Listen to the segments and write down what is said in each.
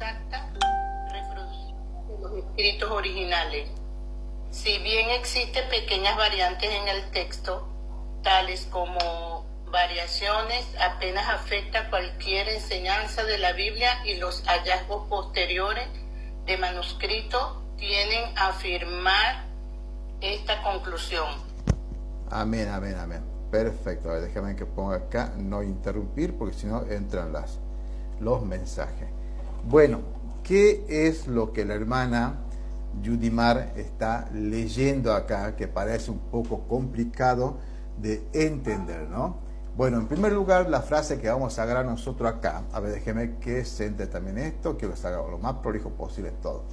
exacta reproducción de los escritos originales. Si bien existen pequeñas variantes en el texto, tales como variaciones, apenas afecta cualquier enseñanza de la Biblia, y los hallazgos posteriores de manuscritos tienden a afirmar esta conclusión. Amén, amén, amén. Perfecto. A ver, déjame que ponga acá, no interrumpir, porque si no entran los mensajes. Bueno, ¿qué es lo que la hermana Yudimar está leyendo acá, que parece un poco complicado de entender, ¿no? Bueno, en primer lugar, la frase que vamos a agarrar nosotros acá, a ver, déjeme que centre también esto, que lo haga lo más prolijo posible todo.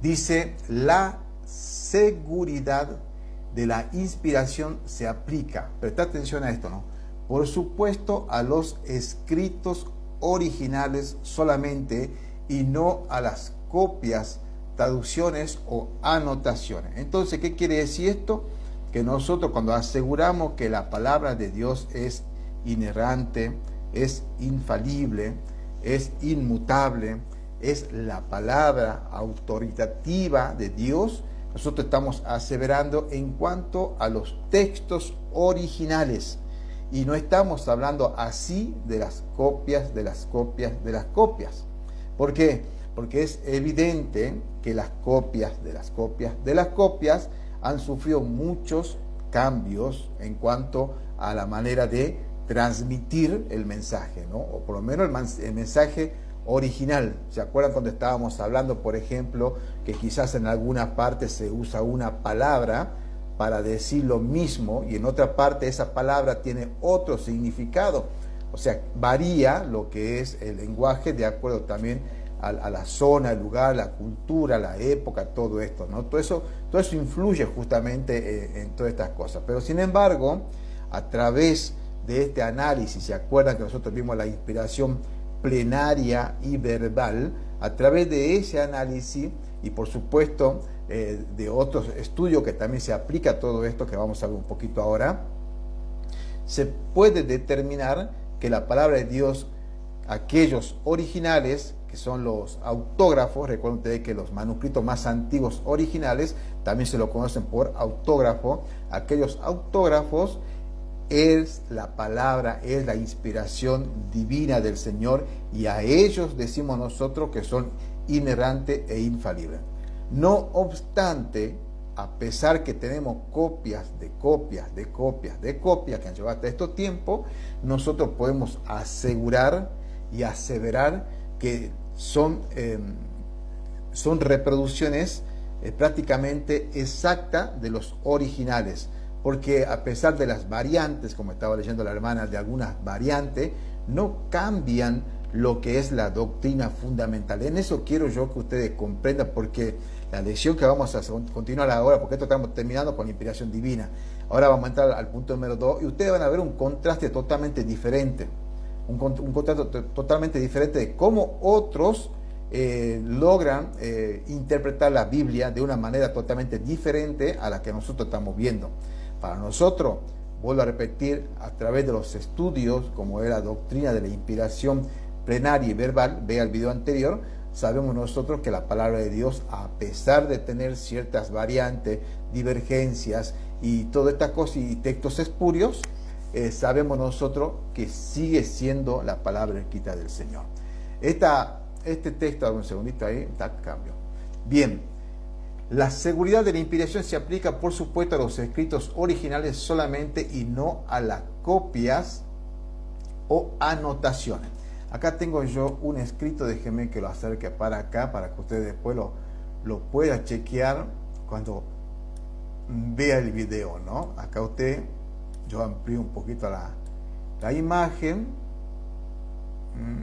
Dice, la seguridad de la inspiración se aplica, presta atención a esto, ¿no? Por supuesto, a los escritos originales solamente y no a las copias, traducciones o anotaciones. Entonces, ¿qué quiere decir esto? Que nosotros, cuando aseguramos que la palabra de Dios es inerrante, es infalible, es inmutable, es la palabra autoritativa de Dios, nosotros estamos aseverando en cuanto a los textos originales, y no estamos hablando así de las copias, de las copias, de las copias. ¿Por qué? Porque es evidente que las copias, de las copias, de las copias han sufrido muchos cambios en cuanto a la manera de transmitir el mensaje, ¿no? O por lo menos el mensaje original. ¿Se acuerdan cuando estábamos hablando, por ejemplo, que quizás en alguna parte se usa una palabra para decir lo mismo y en otra parte esa palabra tiene otro significado? O sea, varía lo que es el lenguaje de acuerdo también a la zona, el lugar, la cultura, la época, todo esto, ¿no? Todo eso influye justamente en todas estas cosas. Pero sin embargo, a través de este análisis, ¿se acuerdan que nosotros vimos la inspiración plenaria y verbal? A través de ese análisis y por supuesto de otros estudios que también se aplica a todo esto, que vamos a ver un poquito ahora, se puede determinar que la palabra de Dios, aquellos originales, que son los autógrafos, recuerden ustedes que los manuscritos más antiguos originales también se lo conocen por autógrafo, aquellos autógrafos es la palabra, es la inspiración divina del Señor, y a ellos decimos nosotros que son inerrantes e infalibles. No obstante, a pesar que tenemos copias de copias de copias de copias que han llevado hasta estos tiempos, nosotros podemos asegurar y aseverar que son reproducciones prácticamente exactas de los originales, porque a pesar de las variantes, como estaba leyendo la hermana, de algunas variantes, no cambian lo que es la doctrina fundamental. En eso quiero yo que ustedes comprendan, porque la lección que vamos a continuar ahora, porque esto estamos terminando con la inspiración divina, ahora vamos a entrar al punto número 2, y ustedes van a ver un contraste totalmente diferente, un contraste totalmente diferente de cómo otros logran interpretar la Biblia de una manera totalmente diferente a la que nosotros estamos viendo. Para nosotros, vuelvo a repetir, a través de los estudios, como es la doctrina de la inspiración plenaria y verbal, vea el video anterior, sabemos nosotros que la palabra de Dios, a pesar de tener ciertas variantes, divergencias y todas estas cosas y textos espurios, sabemos nosotros que sigue siendo la palabra escrita del Señor. Este texto, un segundito ahí, cambio. Bien. La seguridad de la inspiración se aplica, por supuesto, a los escritos originales solamente y no a las copias o anotaciones. Acá tengo yo un escrito, déjeme que lo acerque para acá, para que usted después lo pueda chequear cuando vea el video, ¿no? Acá yo amplío un poquito la imagen.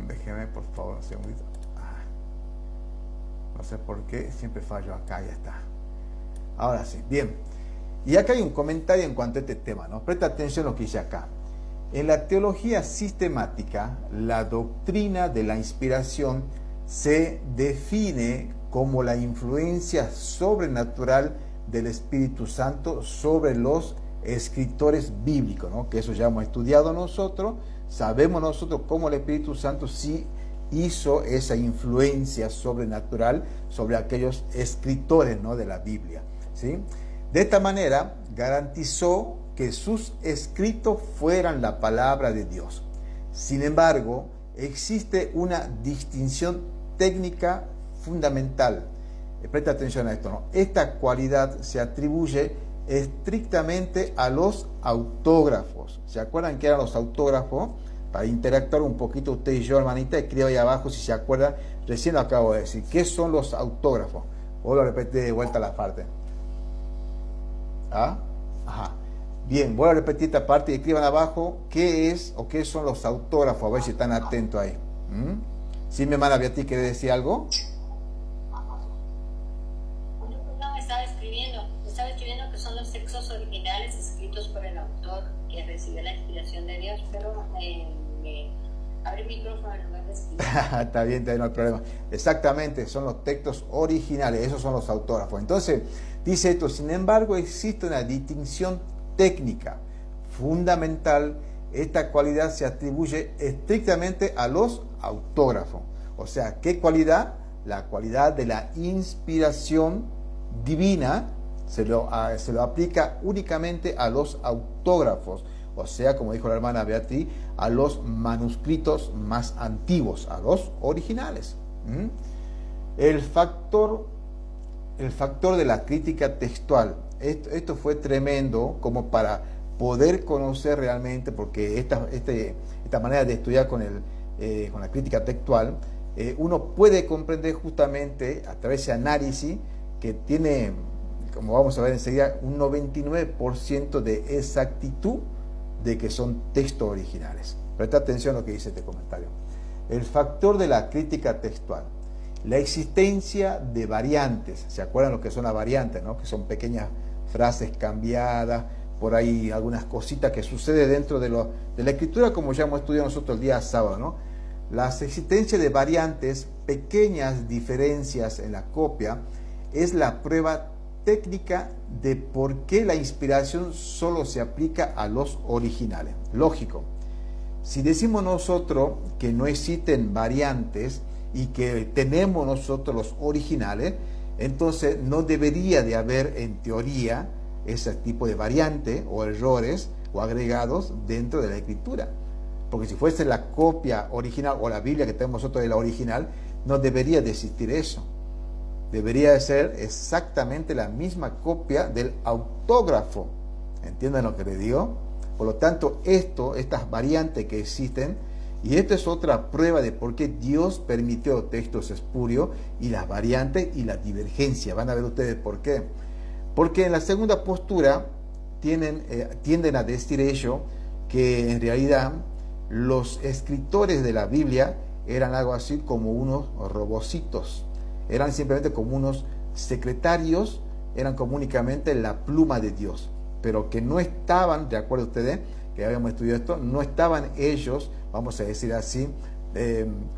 Déjeme, por favor, un segundito. No sé por qué, siempre fallo acá, ya está. Ahora sí, bien. Y acá hay un comentario en cuanto a este tema, ¿no? Presta atención a lo que dice acá. En la teología sistemática, la doctrina de la inspiración se define como la influencia sobrenatural del Espíritu Santo sobre los escritores bíblicos, ¿no? Que eso ya hemos estudiado nosotros. Sabemos nosotros cómo el Espíritu Santo sí hizo esa influencia sobrenatural sobre aquellos escritores, ¿no?, de la Biblia, ¿sí? De esta manera garantizó que sus escritos fueran la palabra de Dios. Sin embargo, existe una distinción técnica fundamental. Presta atención a esto, ¿no? Esta cualidad se atribuye estrictamente a los autógrafos. ¿Se acuerdan que eran los autógrafos? Para interactuar un poquito usted y yo, hermanita, escriba ahí abajo si se acuerdan. Recién lo acabo de decir. ¿Qué son los autógrafos? Vuelvo a repetir de vuelta la parte. ¿Ah? Ajá. Bien, voy a repetir esta parte y escriban abajo qué es o qué son los autógrafos, a ver si están atentos ahí. ¿Sí, mi hermana Beatriz, quiere decir algo? No, estaba escribiendo que son los textos originales escritos por el autor que recibió la inspiración de Dios, pero abre el micrófono en lugar de escribir. Está bien, no hay problema. Exactamente, son los textos originales, esos son los autógrafos. Entonces, dice esto, sin embargo, existe una distinción técnica fundamental. Esta cualidad se atribuye estrictamente a los autógrafos. O sea, ¿qué cualidad? La cualidad de la inspiración divina se lo aplica únicamente a los autógrafos. O sea, como dijo la hermana Beatriz, a los manuscritos más antiguos, a los originales. El factor de la crítica textual. Esto fue tremendo como para poder conocer realmente, porque esta manera de estudiar con la crítica textual, uno puede comprender justamente a través de ese análisis que tiene, como vamos a ver enseguida, un 99% de exactitud de que son textos originales. Presta atención a lo que dice este comentario. El factor de la crítica textual. La existencia de variantes. ¿Se acuerdan lo que son las variantes, no? Que son pequeñas frases cambiadas, por ahí algunas cositas que sucede dentro de la escritura, como ya hemos estudiado nosotros el día sábado, ¿no? La existencia de variantes, pequeñas diferencias en la copia, es la prueba técnica de por qué la inspiración solo se aplica a los originales. Lógico. Si decimos nosotros que no existen variantes y que tenemos nosotros los originales, entonces no debería de haber en teoría ese tipo de variante o errores o agregados dentro de la escritura. Porque si fuese la copia original o la Biblia que tenemos nosotros de la original, no debería de existir eso. Debería de ser exactamente la misma copia del autógrafo. ¿Entienden lo que le digo? Por lo tanto, estas variantes que existen, y esta es otra prueba de por qué Dios permitió textos espurios y las variantes y la divergencia. Van a ver ustedes por qué. Porque en la segunda postura tienden a decir ello que en realidad los escritores de la Biblia eran algo así como unos robocitos. Eran simplemente como unos secretarios, eran como únicamente la pluma de Dios, pero que no estaban, de acuerdo a ustedes, que habíamos estudiado esto, no estaban ellos, vamos a decir así,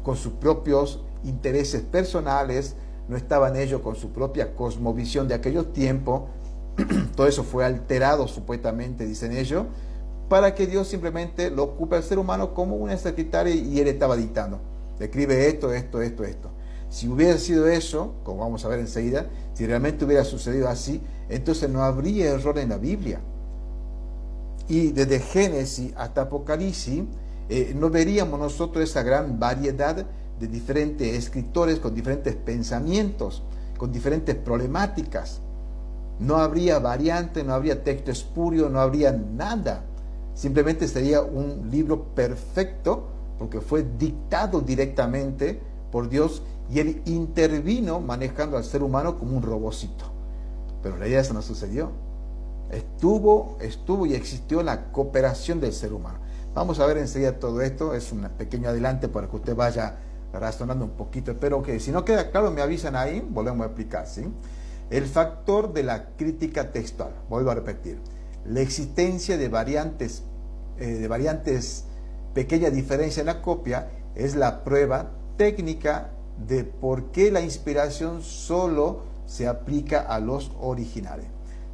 con sus propios intereses personales, no estaban ellos con su propia cosmovisión de aquellos tiempos. Todo eso fue alterado supuestamente, dicen ellos, para que Dios simplemente lo ocupe al ser humano como una secretaria y él estaba dictando. Le escribe esto. Si hubiera sido eso, como vamos a ver enseguida, si realmente hubiera sucedido así, entonces no habría error en la Biblia. Y desde Génesis hasta Apocalipsis, no veríamos nosotros esa gran variedad de diferentes escritores con diferentes pensamientos, con diferentes problemáticas. No habría variante, no habría texto espurio, no habría nada. Simplemente sería un libro perfecto porque fue dictado directamente por Dios y él intervino manejando al ser humano como un robocito. Pero en realidad eso no sucedió. Estuvo y existió la cooperación del ser humano. Vamos a ver enseguida todo esto. Es un pequeño adelante para que usted vaya razonando un poquito. Pero que si no queda claro me avisan ahí, volvemos a explicar, ¿sí? El factor de la crítica textual. Vuelvo a repetir. La existencia de variantes, pequeña diferencia en la copia, es la prueba técnica de por qué la inspiración solo se aplica a los originales.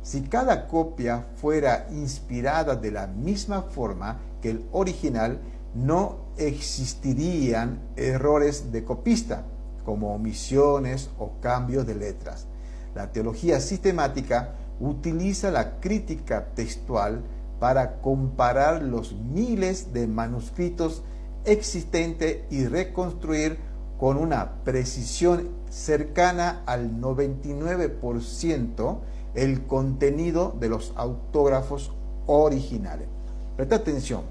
Si cada copia fuera inspirada de la misma forma que el original, no existirían errores de copista, como omisiones o cambios de letras. La teología sistemática utiliza la crítica textual para comparar los miles de manuscritos existentes y reconstruir con una precisión cercana al 99% el contenido de los autógrafos originales. Presta atención.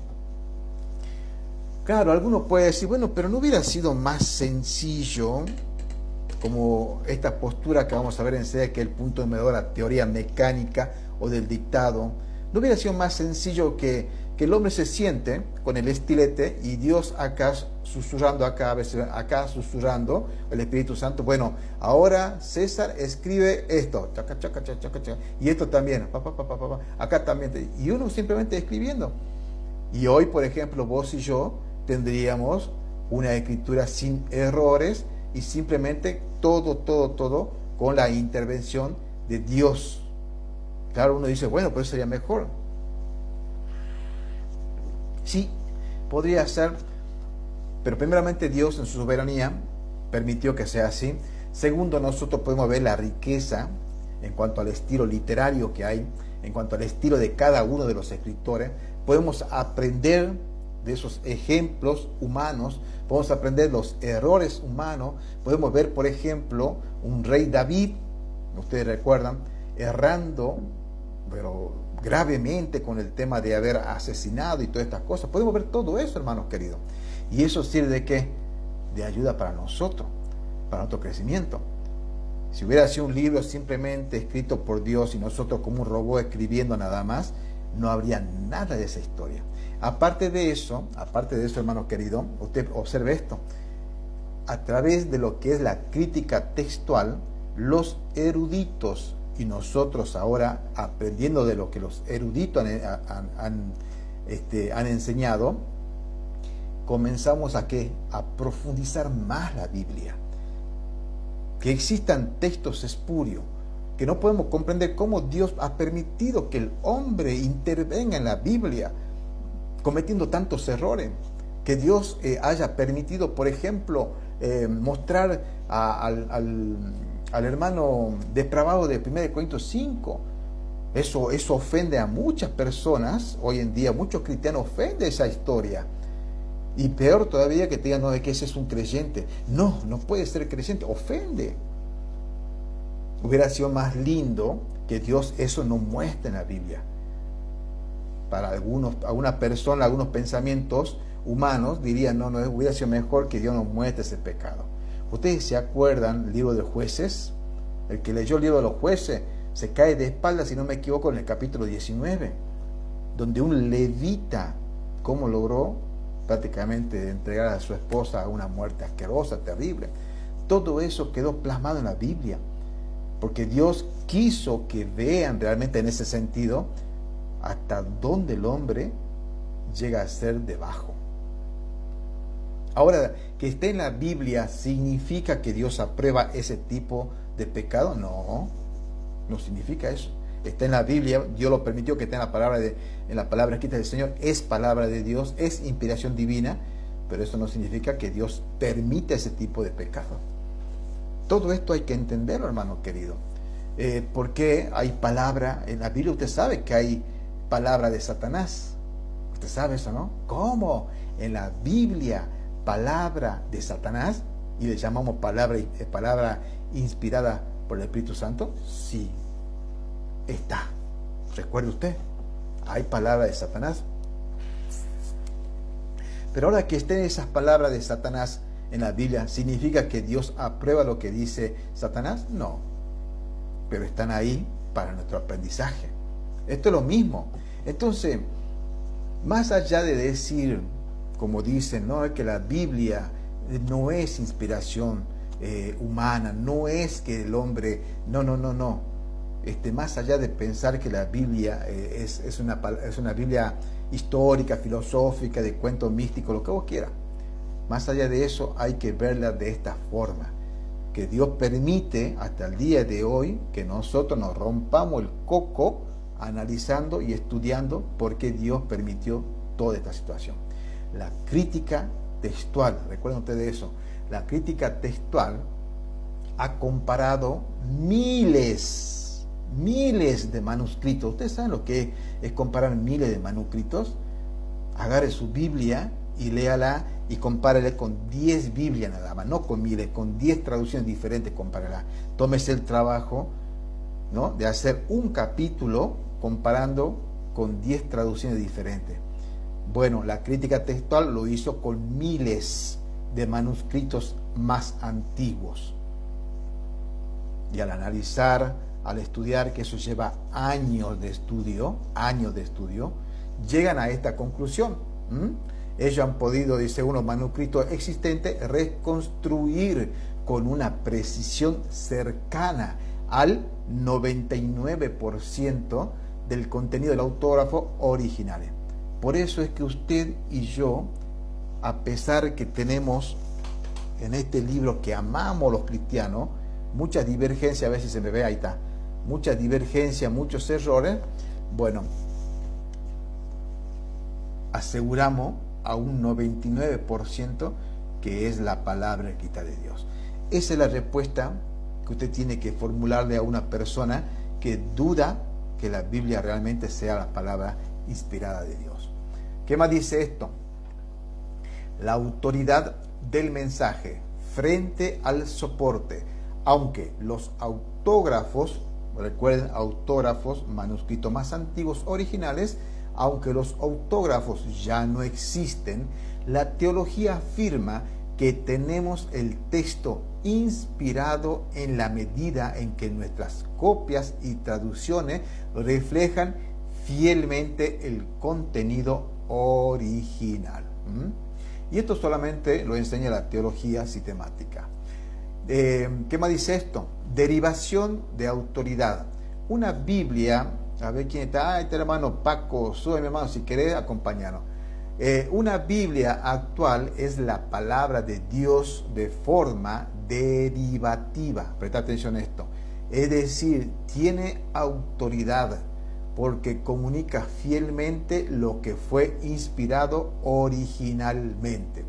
Claro, alguno puede decir, bueno, pero ¿no hubiera sido más sencillo, como esta postura que vamos a ver enseguida, que es el punto de medida de la teoría mecánica o del dictado? ¿No hubiera sido más sencillo que el hombre se siente con el estilete y Dios acá susurrando, acá, a veces acá susurrando, el Espíritu Santo? Bueno, ahora César escribe esto, chaca, chaca, chaca, chaca, chaca, y esto también, acá también, y uno simplemente escribiendo. Y hoy, por ejemplo, vos y yo tendríamos una escritura sin errores y simplemente todo con la intervención de Dios. Claro, uno dice, bueno, pues sería mejor. Sí, podría ser, pero primeramente Dios en su soberanía permitió que sea así. Segundo, nosotros podemos ver la riqueza en cuanto al estilo literario que hay, en cuanto al estilo de cada uno de los escritores. Podemos aprender de esos ejemplos humanos, podemos aprender los errores humanos. Podemos ver, por ejemplo, un rey David, ustedes recuerdan, errando, pero gravemente con el tema de haber asesinado y todas estas cosas. Podemos ver todo eso, hermanos queridos. Y eso sirve de ¿qué? De ayuda para nosotros, para nuestro crecimiento. Si hubiera sido un libro simplemente escrito por Dios y nosotros como un robot escribiendo nada más, no habría nada de esa historia. Aparte de eso, hermanos queridos, usted observe esto. A través de lo que es la crítica textual, los eruditos, y nosotros ahora aprendiendo de lo que los eruditos han enseñado, comenzamos a profundizar más la Biblia. Que existan textos espurios, que no podemos comprender cómo Dios ha permitido que el hombre intervenga en la Biblia, cometiendo tantos errores. Que Dios haya permitido, por ejemplo, mostrar al hermano depravado de 1 Corintios 5. Eso ofende a muchas personas. Hoy en día muchos cristianos ofenden esa historia. Y peor todavía que te digan, no, es que ese es un creyente. No puede ser creyente, ofende. Hubiera sido más lindo que Dios eso no muestre en la Biblia. Para alguna persona, algunos pensamientos humanos dirían, no, hubiera sido mejor que Dios nos muestre ese pecado. ¿Ustedes se acuerdan del libro de Jueces? El que leyó el libro de los Jueces se cae de espaldas, si no me equivoco, en el capítulo 19, donde un levita, ¿cómo logró prácticamente entregar a su esposa a una muerte asquerosa, terrible? Todo eso quedó plasmado en la Biblia, porque Dios quiso que vean realmente en ese sentido hasta dónde el hombre llega a ser debajo. Ahora, que esté en la Biblia, ¿significa que Dios aprueba ese tipo de pecado? No significa eso. Está en la Biblia, Dios lo permitió que esté en la palabra escrita del Señor, es palabra de Dios, es inspiración divina, pero eso no significa que Dios permita ese tipo de pecado. Todo esto hay que entenderlo, hermano querido. Porque hay palabra, en la Biblia usted sabe que hay palabra de Satanás. Usted sabe eso, ¿no? ¿Cómo? En la Biblia, palabra de Satanás, y le llamamos palabra inspirada por el Espíritu Santo. Sí, está. Recuerde usted, hay palabra de Satanás. Pero ahora que estén esas palabras de Satanás en la Biblia, ¿significa que Dios aprueba lo que dice Satanás? No, pero están ahí para nuestro aprendizaje. Esto es lo mismo. Entonces, más allá de decir, como dicen, no, es que la Biblia no es inspiración humana, no es que el hombre, no. Más allá de pensar que la Biblia es una Biblia histórica, filosófica, de cuentos místicos, lo que vos quieras. Más allá de eso, hay que verla de esta forma, que Dios permite hasta el día de hoy que nosotros nos rompamos el coco analizando y estudiando por qué Dios permitió toda esta situación. La crítica textual, recuerden ustedes eso, la crítica textual ha comparado miles de manuscritos. ¿Ustedes saben lo que es comparar miles de manuscritos? Agarre su Biblia y léala y compárela con 10 Biblias nada más, no con miles, con 10 traducciones diferentes, compárela. Tómese el trabajo, ¿no?, de hacer un capítulo comparando con 10 traducciones diferentes. Bueno, la crítica textual lo hizo con miles de manuscritos más antiguos. Y al analizar, al estudiar, que eso lleva años de estudio, llegan a esta conclusión. Ellos han podido, dice uno, manuscritos existentes, reconstruir con una precisión cercana al 99% del contenido del autógrafo original. Por eso es que usted y yo, a pesar que tenemos en este libro que amamos los cristianos, muchas divergencias, a veces se me ve, ahí está, muchas divergencias, muchos errores, bueno, aseguramos a un 99% que es la palabra escrita de Dios. Esa es la respuesta que usted tiene que formularle a una persona que duda que la Biblia realmente sea la palabra inspirada de Dios. ¿Qué más dice esto? La autoridad del mensaje frente al soporte. Aunque los autógrafos, recuerden, autógrafos, manuscritos más antiguos originales, aunque los autógrafos ya no existen, la teología afirma que tenemos el texto inspirado en la medida en que nuestras copias y traducciones reflejan fielmente el contenido original. Y esto solamente lo enseña la teología sistemática. ¿Qué más dice esto? Derivación de autoridad. Una Biblia, a ver quién está, este hermano Paco, sube mi hermano, si querés acompañarnos. Una Biblia actual es la palabra de Dios de forma derivativa. Presta atención a esto. Es decir, tiene autoridad porque comunica fielmente lo que fue inspirado originalmente.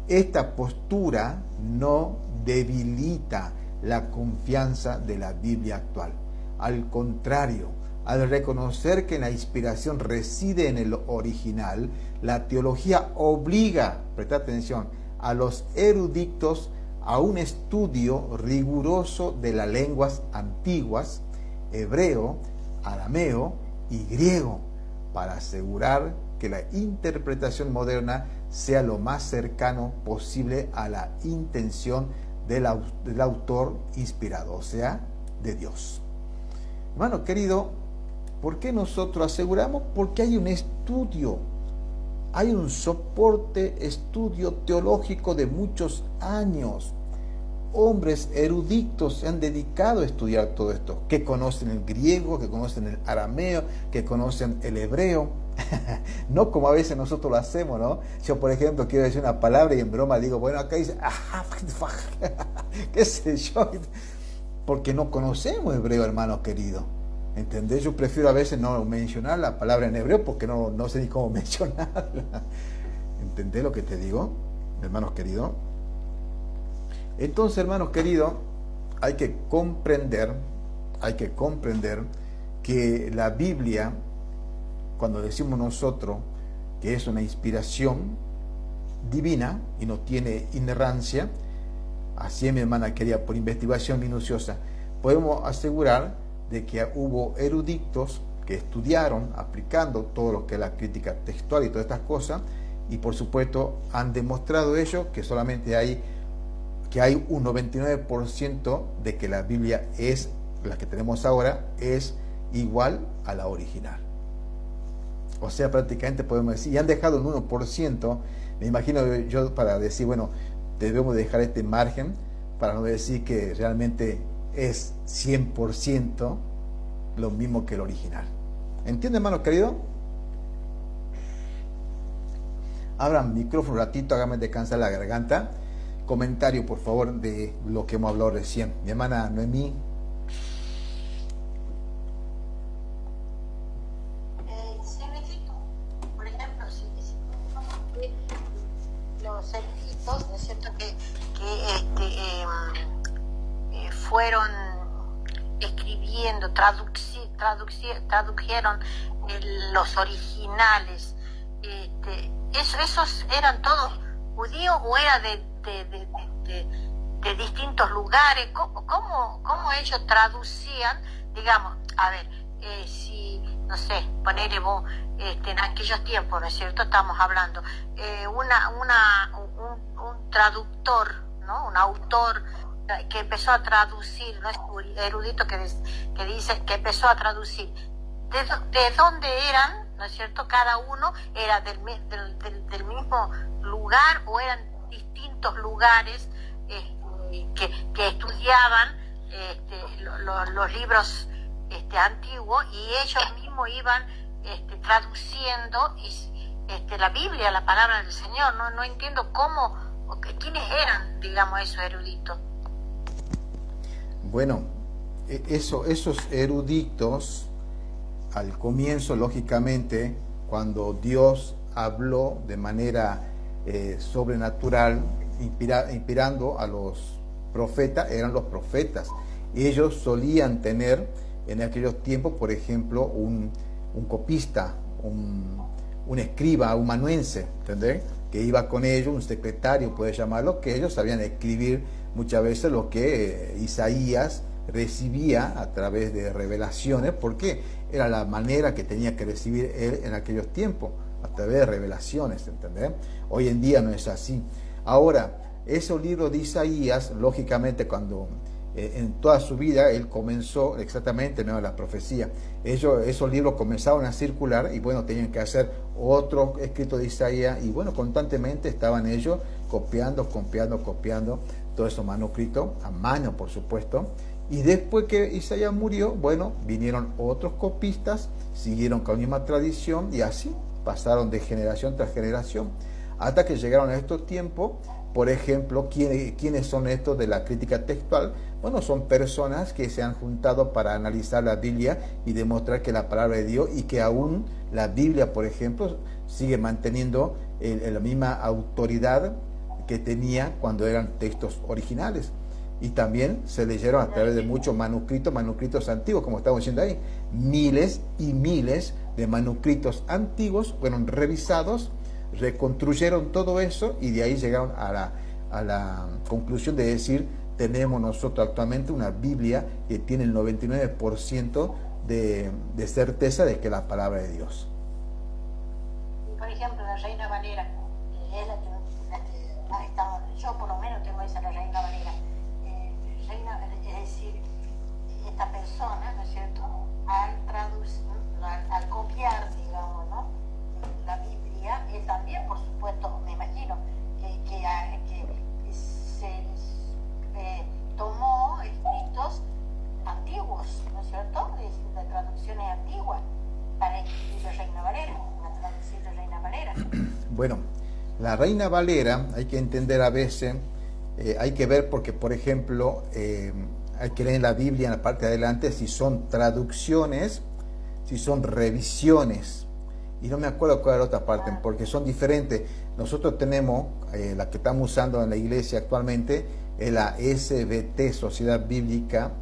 Esta postura no debilita la confianza de la Biblia actual. Al contrario, al reconocer que la inspiración reside en el original, la teología obliga, presta atención, a los eruditos a un estudio riguroso de las lenguas antiguas, hebreo, arameo y griego, para asegurar que la interpretación moderna sea lo más cercano posible a la intención del autor inspirado, o sea, de Dios. Hermano querido, ¿por qué nosotros aseguramos? Porque hay un estudio, hay un soporte, estudio teológico de muchos años. Hombres eruditos se han dedicado a estudiar todo esto, que conocen el griego, que conocen el arameo, que conocen el hebreo. No como a veces nosotros lo hacemos, ¿no? Yo, por ejemplo, quiero decir una palabra y en broma digo, bueno, acá dice, qué sé yo, porque no conocemos hebreo, hermano querido. ¿Entendés? Yo prefiero a veces no mencionar la palabra en hebreo porque no sé ni cómo mencionarla. ¿Entendés lo que te digo, hermanos queridos? Entonces, hermanos queridos, hay que comprender que la Biblia, cuando decimos nosotros que es una inspiración divina y no tiene inerrancia, así es, mi hermana querida, por investigación minuciosa, podemos asegurar de que hubo eruditos que estudiaron aplicando todo lo que es la crítica textual y todas estas cosas, y por supuesto han demostrado ello, que solamente hay un 99% de que la Biblia es, la que tenemos ahora, es igual a la original. O sea, prácticamente podemos decir, y han dejado un 1%, me imagino yo, para decir, bueno, debemos dejar este margen para no decir que realmente es 100% lo mismo que el original. ¿Entiende, hermano querido? Abran micrófono un ratito, háganme descansar la garganta. Comentario, por favor, de lo que hemos hablado recién. Mi hermana Noemí. Significa, por ejemplo, si fueron escribiendo, tradujeron los originales. ¿Esos eran todos judíos o era de distintos lugares? ¿Cómo ellos traducían? Digamos, a ver, si, no sé, ponerle vos, en aquellos tiempos, ¿no es cierto? Estamos hablando, un traductor, ¿no? Un autor que empezó a traducir, no es un erudito que dice que empezó a traducir, de dónde eran, ¿no es cierto? Cada uno era del mismo lugar o eran distintos lugares que estudiaban los libros antiguos, y ellos mismos iban traduciendo la Biblia, la palabra del Señor. No entiendo quiénes eran, digamos, esos eruditos. Bueno, esos eruditos, al comienzo, lógicamente, cuando Dios habló de manera sobrenatural, inspirando a los profetas, eran los profetas. Ellos solían tener en aquellos tiempos, por ejemplo, un copista, un escriba, un amanuense, ¿entendés? Que iba con ellos, un secretario, puede llamarlo, que ellos sabían escribir muchas veces lo que Isaías recibía a través de revelaciones, porque era la manera que tenía que recibir él en aquellos tiempos, a través de revelaciones, ¿entendés? Hoy en día no es así. Ahora, esos libros de Isaías, lógicamente, cuando en toda su vida él comenzó exactamente, ¿no?, las profecías. Esos libros comenzaron a circular y bueno, tenían que hacer otro escrito de Isaías, y bueno, constantemente estaban ellos copiando todos esos manuscritos, a mano, por supuesto. Y después que Isaías murió, bueno, vinieron otros copistas, siguieron con la misma tradición y así pasaron de generación tras generación, hasta que llegaron a estos tiempos. Por ejemplo, ¿quiénes son estos de la crítica textual? Bueno, son personas que se han juntado para analizar la Biblia y demostrar que la palabra de Dios, y que aún la Biblia, por ejemplo, sigue manteniendo la misma autoridad que tenía cuando eran textos originales. Y también se leyeron a través de muchos manuscritos antiguos, como estamos diciendo ahí. Miles y miles de manuscritos antiguos fueron revisados, reconstruyeron todo eso, y de ahí llegaron a la conclusión de decir: tenemos nosotros actualmente una Biblia que tiene el 99% de certeza de que es la palabra de Dios. Por ejemplo, la Reina Valera es la que ha estado, yo por lo menos tengo esa, la Reina Valera. Es decir, esta persona, ¿no es cierto?, al copiar, digamos, ¿no?, la Biblia, él también, por supuesto, me imagino, que se tomó escritos antiguos, ¿no es cierto?, de traducciones antiguas, para escribir la Reina Valera, para traducir la Reina Valera. Bueno, la Reina Valera hay que entender a veces, hay que ver, porque por ejemplo, hay que leer en la Biblia en la parte de adelante si son traducciones, si son revisiones, y no me acuerdo cuál es la otra parte, porque son diferentes. Nosotros tenemos, la que estamos usando en la iglesia actualmente, es la SBT, Sociedad Bíblica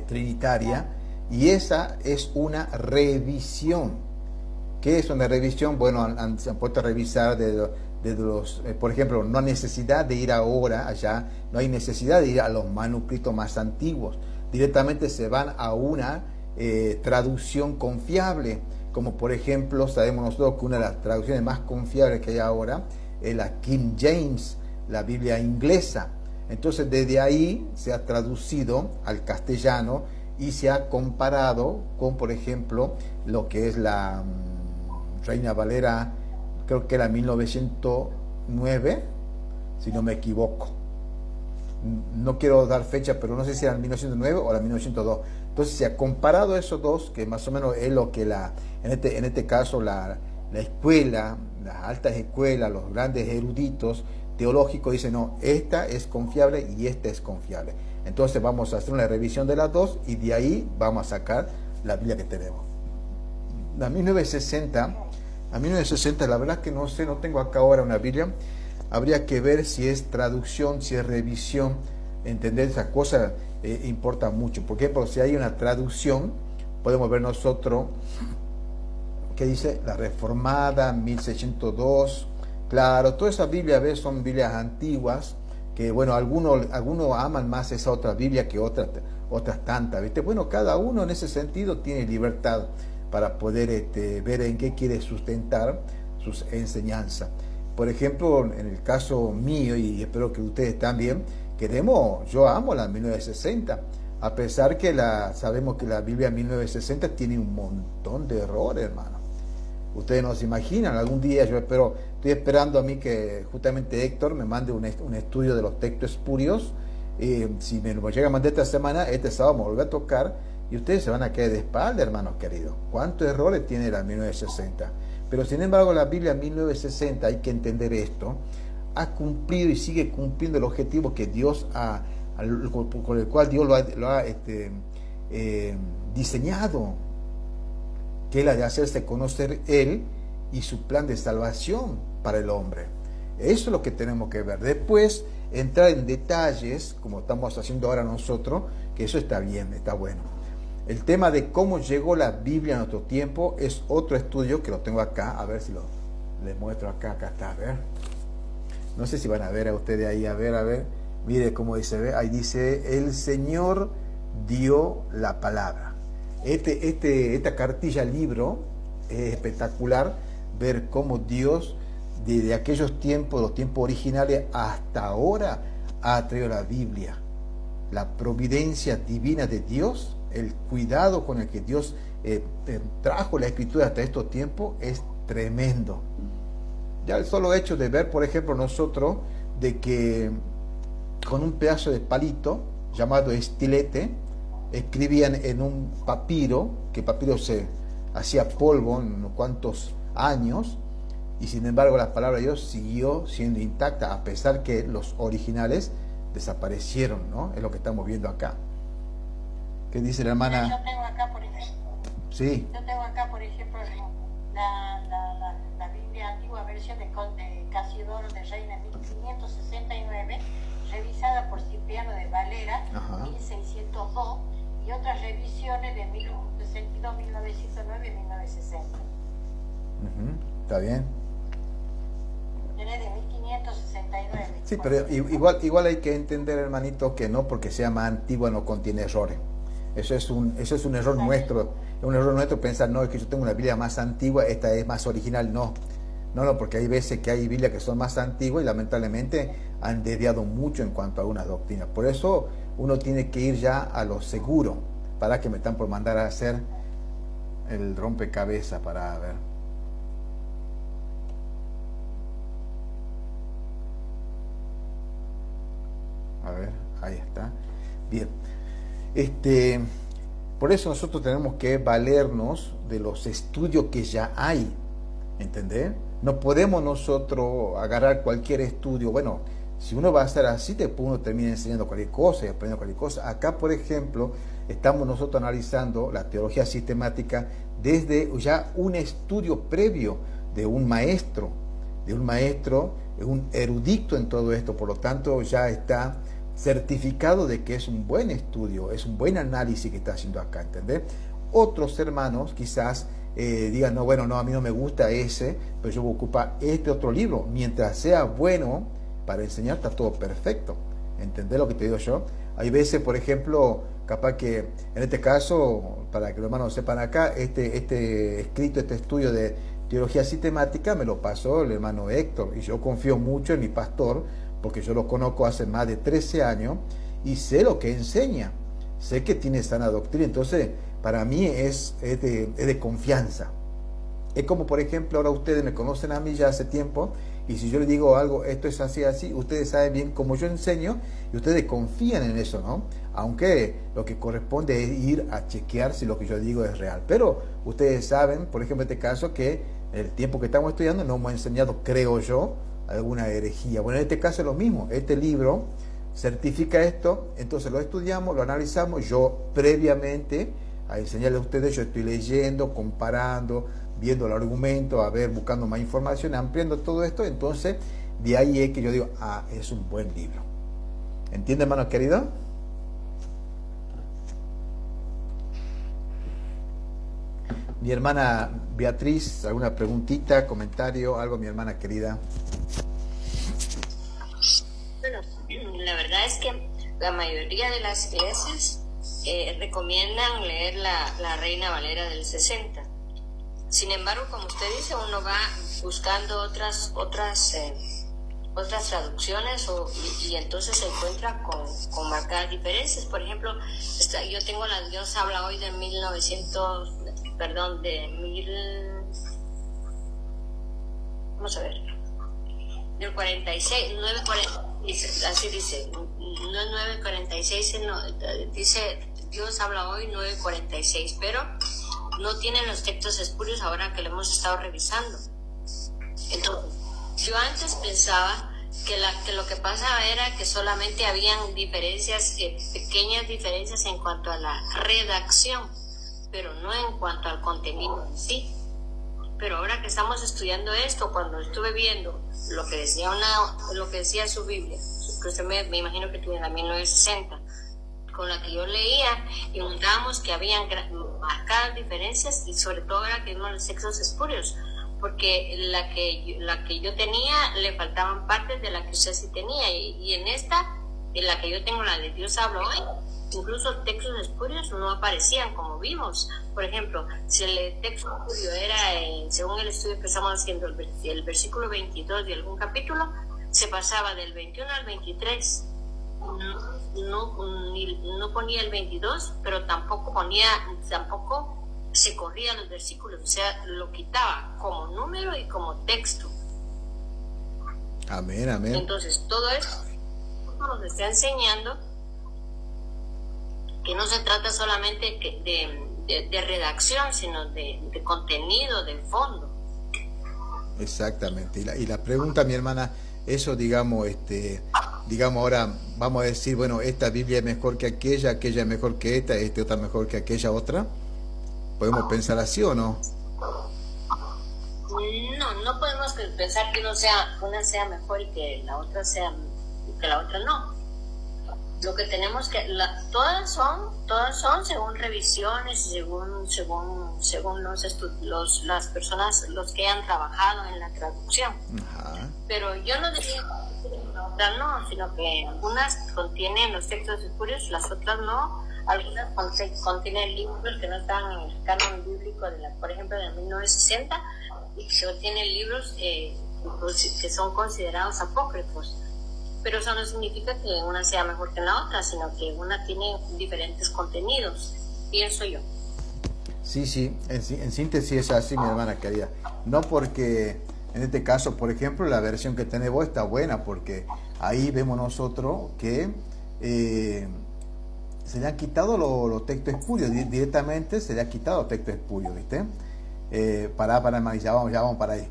Trinitaria, y esa es una revisión. ¿Qué es una revisión? Bueno, se han puesto a revisar de los, por ejemplo, no hay necesidad de ir ahora allá, no hay necesidad de ir a los manuscritos más antiguos, directamente se van a una traducción confiable, como por ejemplo, sabemos nosotros que una de las traducciones más confiables que hay ahora es la King James, la Biblia inglesa. Entonces desde ahí se ha traducido al castellano y se ha comparado con, por ejemplo, lo que es la Reina Valera, creo que era 1909, si no me equivoco. No quiero dar fecha, pero no sé si era el 1909 o la 1902. Entonces se ha comparado esos dos, que más o menos es lo que en este caso la escuela, las altas escuelas, los grandes eruditos teológicos dicen: no, esta es confiable y esta es confiable. Entonces vamos a hacer una revisión de las dos y de ahí vamos a sacar la Biblia que tenemos. La 1960, la verdad que no sé, no tengo acá ahora una Biblia. Habría que ver si es traducción, si es revisión. Entender esas cosas importa mucho. Por ejemplo, si hay una traducción, podemos ver nosotros que dice la Reformada 1602. Claro, todas esas Biblias son Biblias antiguas, que bueno, algunos aman más esa otra Biblia que otras tantas, ¿viste? Bueno, cada uno en ese sentido tiene libertad para poder ver en qué quiere sustentar sus enseñanzas. Por ejemplo, en el caso mío, y espero que ustedes también, yo amo la 1960, a pesar que sabemos que la Biblia 1960 tiene un montón de errores, hermano. Ustedes no se imaginan, algún día estoy esperando a mí que justamente Héctor me mande un estudio de los textos espurios. Si me lo llega a mandar esta semana, este sábado me vuelve a tocar y ustedes se van a quedar de espalda, hermanos queridos. ¿Cuántos errores tiene la 1960? Pero sin embargo la Biblia 1960, hay que entender esto, ha cumplido y sigue cumpliendo el objetivo que Dios con el cual Dios lo ha diseñado, que es la de hacerse conocer Él y su plan de salvación para el hombre. Eso es lo que tenemos que ver. Después, entrar en detalles, como estamos haciendo ahora nosotros, que eso está bien, está bueno. El tema de cómo llegó la Biblia a nuestro tiempo es otro estudio que lo tengo acá, a ver si les muestro acá está, a ver. No sé si van a ver a ustedes ahí, a ver, mire cómo dice, ¿ve? Ahí dice, el Señor dio la palabra. Esta cartilla libro es espectacular, ver cómo Dios, desde aquellos tiempos, los tiempos originales, hasta ahora, ha traído la Biblia. La providencia divina de Dios, el cuidado con el que Dios trajo la Escritura hasta estos tiempos, es tremendo. Ya el solo hecho de ver, por ejemplo, nosotros, de que con un pedazo de palito, llamado estilete, escribían en un papiro, que el papiro se hacía polvo en unos cuantos años, y sin embargo la palabra de Dios siguió siendo intacta, a pesar que los originales desaparecieron, ¿no? Es lo que estamos viendo acá. ¿Qué dice la hermana? Yo tengo acá, por ejemplo, sí. Yo tengo acá, por ejemplo, la Biblia antigua versión de Casiodoro de Reina 1569, revisada por Cipriano de Valera, 1602, y otras revisiones de 1962, 1909 y 1960. Está bien. Tiene de 1569. Sí, pero igual hay que entender, hermanito, que no porque sea más antigua no contiene errores. Eso es un error nuestro. Es un error nuestro pensar, no, es que yo tengo una Biblia más antigua, esta es más original. No, porque hay veces que hay Biblias que son más antiguas y lamentablemente han desviado mucho en cuanto a una doctrina. Por eso uno tiene que ir ya a lo seguro. Para que me están por mandar a hacer el rompecabezas para ver. A ver, ahí está. Bien. Por eso nosotros tenemos que valernos de los estudios que ya hay. ¿Entendés? No podemos nosotros agarrar cualquier estudio. Bueno, si uno va a hacer así, después uno termina enseñando cualquier cosa y aprendiendo cualquier cosa. Acá, por ejemplo, estamos nosotros analizando la teología sistemática desde ya un estudio previo de un maestro, un erudito en todo esto. Por lo tanto, ya está certificado de que es un buen estudio, es un buen análisis que está haciendo acá, ¿entendés? Otros hermanos quizás digan, no, bueno, no, a mí no me gusta ese, pero yo voy a ocupar este otro libro. Mientras sea bueno para enseñar, está todo perfecto. ¿Entendés lo que te digo yo? Hay veces, por ejemplo, capaz que en este caso, para que los hermanos sepan acá, este estudio de teología sistemática me lo pasó el hermano Héctor, y yo confío mucho en mi pastor, porque yo lo conozco hace más de 13 años y sé lo que enseña, sé que tiene sana doctrina. Entonces para mí es de confianza. Es como, por ejemplo, ahora ustedes me conocen a mí ya hace tiempo, y si yo les digo algo, esto es así, ustedes saben bien cómo yo enseño y ustedes confían en eso, ¿no? Aunque lo que corresponde es ir a chequear si lo que yo digo es real. Pero ustedes saben, por ejemplo, en este caso, que el tiempo que estamos estudiando no hemos enseñado, creo yo, alguna herejía. Bueno, en este caso es lo mismo. Este libro certifica esto, entonces lo estudiamos, lo analizamos. Yo previamente a enseñarle a ustedes, yo estoy leyendo, comparando, viendo el argumento, buscando más información, ampliando todo esto. Entonces de ahí es que yo digo, es un buen libro. ¿Entiende, hermano querido? Mi hermana Beatriz, ¿alguna preguntita, comentario, algo, mi hermana querida? Bueno, la verdad es que la mayoría de las iglesias recomiendan leer la Reina Valera del 60. Sin embargo, como usted dice, uno va buscando otras traducciones y entonces se encuentra con marcadas diferencias. Por ejemplo, yo tengo la Dios habla hoy de 1900, perdón, vamos a ver, del 46, 946, así dice, no es 946, sino, dice Dios habla hoy 946, pero no tienen los textos espurios ahora que lo hemos estado revisando. Entonces, yo antes pensaba que lo que pasaba era que solamente habían diferencias, pequeñas diferencias en cuanto a la redacción, pero no en cuanto al contenido en sí. Pero ahora que estamos estudiando esto, cuando estuve viendo lo que decía su Biblia, que usted me imagino que tiene la 1960, con la que yo leía, y encontrábamos que habían marcadas diferencias, y sobre todo ahora que vimos los textos espurios, porque la que yo tenía le faltaban partes de la que usted sí tenía, y en esta, en la que yo tengo, la de Dios habla hoy, incluso textos espurios no aparecían, como vimos. Por ejemplo, si el texto espurio era, según el estudio que estamos haciendo, el versículo 22 de algún capítulo, se pasaba del 21 al 23. No ponía el 22, pero tampoco se corría los versículos, o sea, lo quitaba como número y como texto. Amén, amén. Entonces, todo esto nos está enseñando que no se trata solamente de redacción, sino de contenido, de fondo. Exactamente. Y la pregunta, mi hermana, eso digamos ahora vamos a decir, bueno, esta Biblia es mejor que aquella es mejor que esta otra mejor que aquella otra. ¿Podemos pensar así o no? No podemos pensar que una sea mejor y que la otra no. Lo que tenemos que todas son según revisiones y según las personas, los que han trabajado en la traducción. Ajá. Pero yo no diría no, sino que algunas contienen los textos espurios, las otras no. Algunas contienen libros que no están en el canon bíblico, por ejemplo, de 1960, y que contienen libros que son considerados apócrifos. Pero eso no significa que una sea mejor que la otra, sino que una tiene diferentes contenidos, pienso yo. Sí, en síntesis es así, mi hermana querida. No porque, en este caso, por ejemplo, la versión que tenés vos está buena, porque ahí vemos nosotros que se le han quitado los textos espurios, directamente se le ha quitado los textos espurios, ¿viste? Para ya vamos para ahí.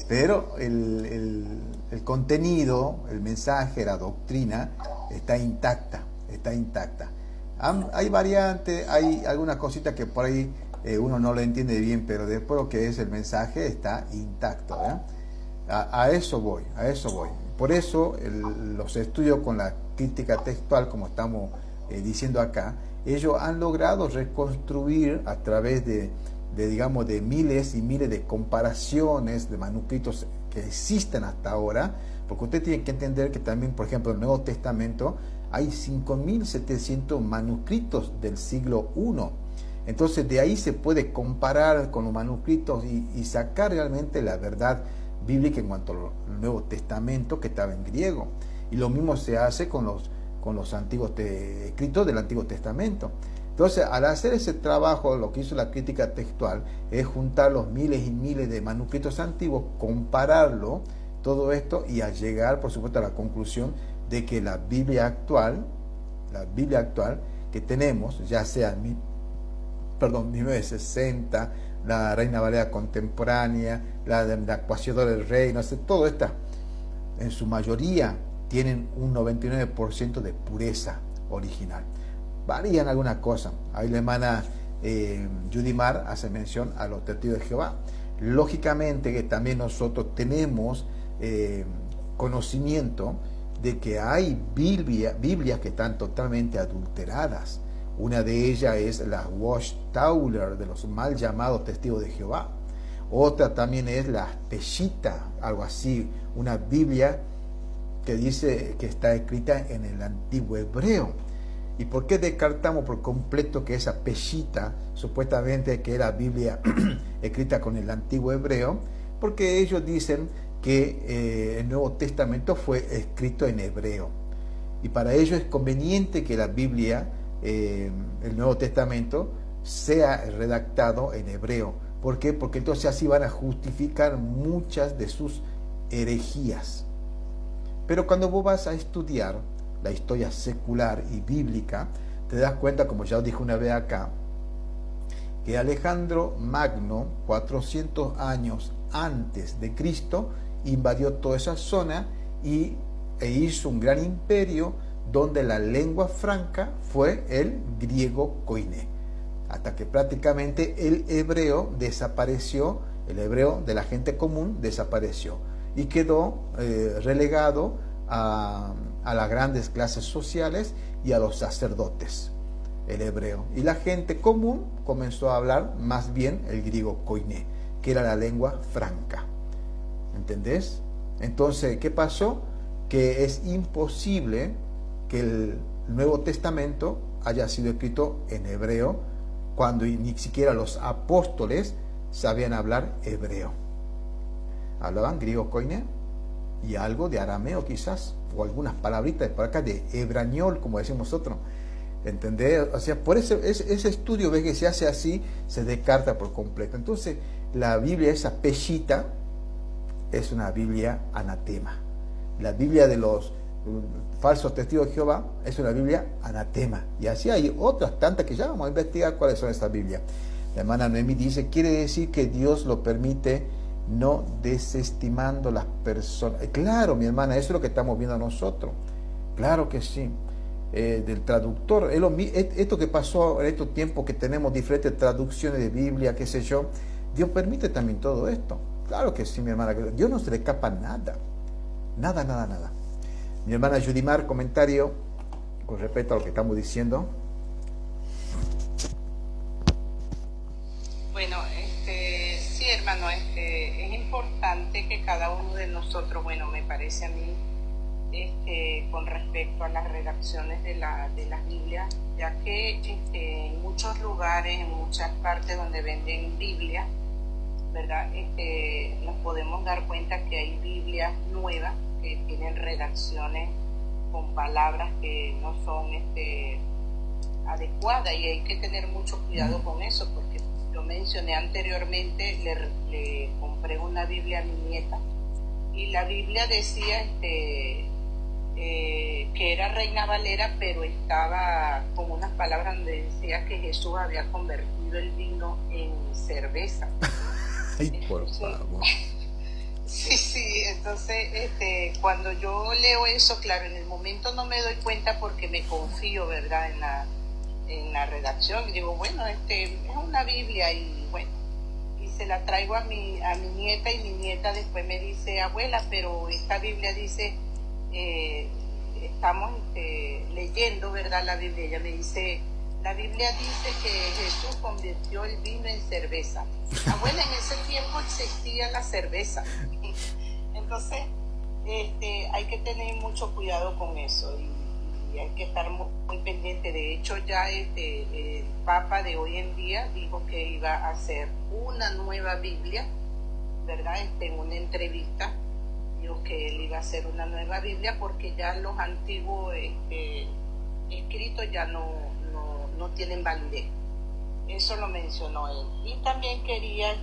Pero el contenido, el mensaje, la doctrina está intacta. Hay variantes, hay algunas cositas que por ahí uno no lo entiende bien, pero después lo que es el mensaje está intacto, ¿verdad? A eso voy. Por eso los estudios con la crítica textual, como estamos diciendo acá, ellos han logrado reconstruir a través de miles y miles de comparaciones de manuscritos que existen hasta ahora, porque usted tiene que entender que también, por ejemplo, en el Nuevo Testamento hay 5.700 manuscritos del siglo I. Entonces de ahí se puede comparar con los manuscritos y sacar realmente la verdad bíblica en cuanto al Nuevo Testamento, que estaba en griego. Y lo mismo se hace con los antiguos escritos del Antiguo Testamento. Entonces, al hacer ese trabajo, lo que hizo la crítica textual es juntar los miles y miles de manuscritos antiguos, compararlo, todo esto, y a llegar, por supuesto, a la conclusión de que la Biblia actual que tenemos, ya sea 1960, la Reina Valera contemporánea, la Actuación del Rey, no sé, todo está, en su mayoría tienen un 99% de pureza original. Varían algunas cosas. Ahí la hermana Judimar hace mención a los testigos de Jehová. Lógicamente que también nosotros tenemos conocimiento de que hay Biblias que están totalmente adulteradas. Una de ellas es la Watchtower, de los mal llamados testigos de Jehová. Otra también es la Peshitta, algo así, una Biblia que dice que está escrita en el antiguo hebreo. ¿Y por qué descartamos por completo que esa Peshitta, supuestamente que era Biblia escrita con el antiguo hebreo? Porque ellos dicen que el Nuevo Testamento fue escrito en hebreo. Y para ellos es conveniente que la Biblia, el Nuevo Testamento, sea redactado en hebreo. ¿Por qué? Porque entonces así van a justificar muchas de sus herejías. Pero cuando vos vas a estudiar la historia secular y bíblica, te das cuenta, como ya os dije una vez acá, que Alejandro Magno, 400 años antes de Cristo, invadió toda esa zona e hizo un gran imperio donde la lengua franca fue el griego koiné, hasta que prácticamente el hebreo desapareció, el hebreo de la gente común desapareció y quedó relegado a las grandes clases sociales y a los sacerdotes, el hebreo. Y la gente común comenzó a hablar más bien el griego koiné, que era la lengua franca. ¿Entendés? Entonces, ¿qué pasó? Que es imposible que el Nuevo Testamento haya sido escrito en hebreo cuando ni siquiera los apóstoles sabían hablar hebreo. Hablaban griego koiné y algo de arameo quizás, o algunas palabritas por acá de hebrañol, como decimos nosotros. ¿Entendés? O sea, por ese estudio, ves que se hace así, se descarta por completo. Entonces, la Biblia, esa Peshitta, es una Biblia anatema. La Biblia de los falsos testigos de Jehová es una Biblia anatema. Y así hay otras tantas que ya vamos a investigar cuáles son estas Biblias. La hermana Noemí dice, quiere decir que Dios lo permite, no desestimando las personas. Claro, mi hermana, eso es lo que estamos viendo nosotros. Claro que sí. Del traductor, esto que pasó en estos tiempos que tenemos diferentes traducciones de Biblia, qué sé yo, Dios permite también todo esto. Claro que sí, mi hermana. Dios no se le escapa nada. Nada, nada, nada. Mi hermana Yudimar, comentario con respecto a lo que estamos diciendo. Bueno, sí, hermano, es importante que cada uno de nosotros, bueno, me parece a mí, con respecto a las redacciones de las Biblias, ya que en muchos lugares, en muchas partes donde venden Biblia, ¿verdad? Nos podemos dar cuenta que hay Biblias nuevas que tienen redacciones con palabras que no son adecuadas, y hay que tener mucho cuidado con eso, porque yo mencioné anteriormente, le compré una Biblia a mi nieta y la Biblia decía que era Reina Valera, pero estaba con unas palabras donde decía que Jesús había convertido el vino en cerveza. Ay, por favor. Sí, entonces cuando yo leo eso, claro, en el momento no me doy cuenta porque me confío, ¿verdad?, en la redacción, y digo, bueno, es una Biblia, y bueno, y se la traigo a mi nieta, y mi nieta después me dice, abuela, pero esta Biblia dice, estamos leyendo, ¿verdad?, la Biblia. Ella me dice, la Biblia dice que Jesús convirtió el vino en cerveza. Abuela, en ese tiempo existía la cerveza. Entonces, hay que tener mucho cuidado con eso, y hay que estar muy pendiente. De hecho, ya el Papa de hoy en día dijo que iba a hacer una nueva Biblia, ¿verdad? En una entrevista dijo que él iba a hacer una nueva Biblia porque ya los antiguos escritos ya no tienen validez. Eso lo mencionó él. Y también quería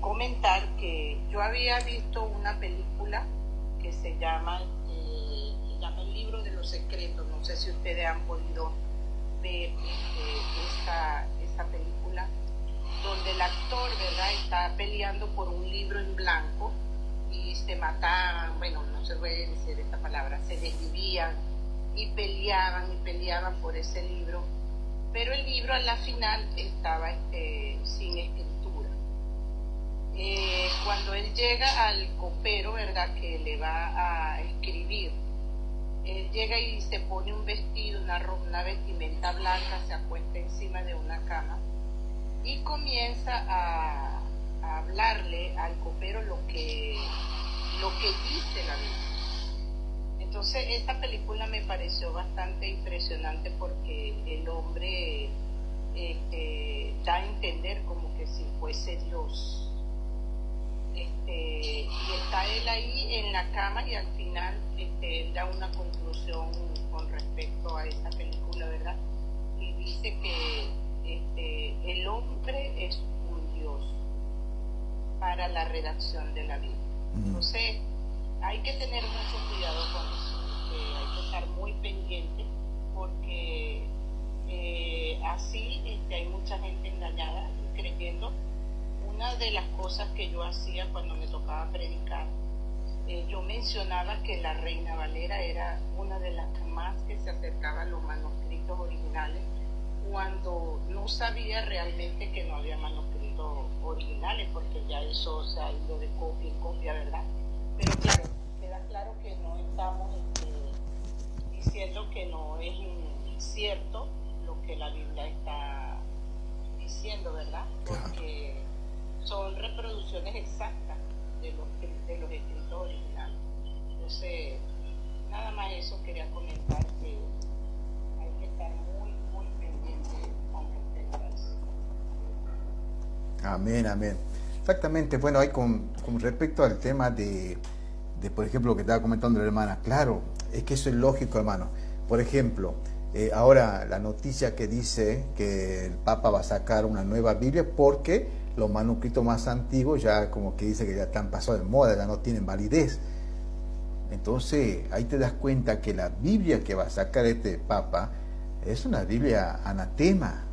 comentar que yo había visto una película que se llama El libro de los secretos. No sé si ustedes han podido ver esta película, donde el actor, ¿verdad?, está peleando por un libro en blanco y se mataban, bueno, no se puede decir esta palabra, se desvivían y peleaban por ese libro, pero el libro a la final estaba sin escritura. cuando él llega al copero, ¿verdad?, que le va a escribir, él llega y se pone un vestido, una vestimenta blanca, se acuesta encima de una cama y comienza a hablarle al copero lo que dice la Biblia. Entonces esta película me pareció bastante impresionante porque el hombre da a entender como que si fuese Dios. Y está él ahí en la cama y al final él da una conclusión con respecto a esta película, ¿verdad? Y dice que el hombre es un Dios para la redacción de la Biblia. Entonces hay que tener mucho cuidado con eso, hay que estar muy pendiente porque así hay mucha gente engañada y creyendo. Una de las cosas que yo hacía cuando me tocaba predicar, yo mencionaba que la Reina Valera era una de las más que se acercaba a los manuscritos originales, cuando no sabía realmente que no había manuscritos originales, porque ya eso se ha ido de copia en copia, ¿verdad? Pero claro, queda claro que no estamos diciendo que no es cierto lo que la Biblia está diciendo, ¿verdad? Porque son reproducciones exactas de los escritos originales. Entonces, nada más eso quería comentar, que hay que estar muy, muy pendiente con respecto a eso. Amén, amén. Exactamente, bueno, hay con respecto al tema de, por ejemplo, lo que estaba comentando la hermana, claro, es que eso es lógico, hermano. Por ejemplo, ahora la noticia que dice que el Papa va a sacar una nueva Biblia porque los manuscritos más antiguos ya como que dice que ya están pasados de moda, ya no tienen validez. Entonces ahí te das cuenta que la Biblia que va a sacar este Papa es una Biblia anatema.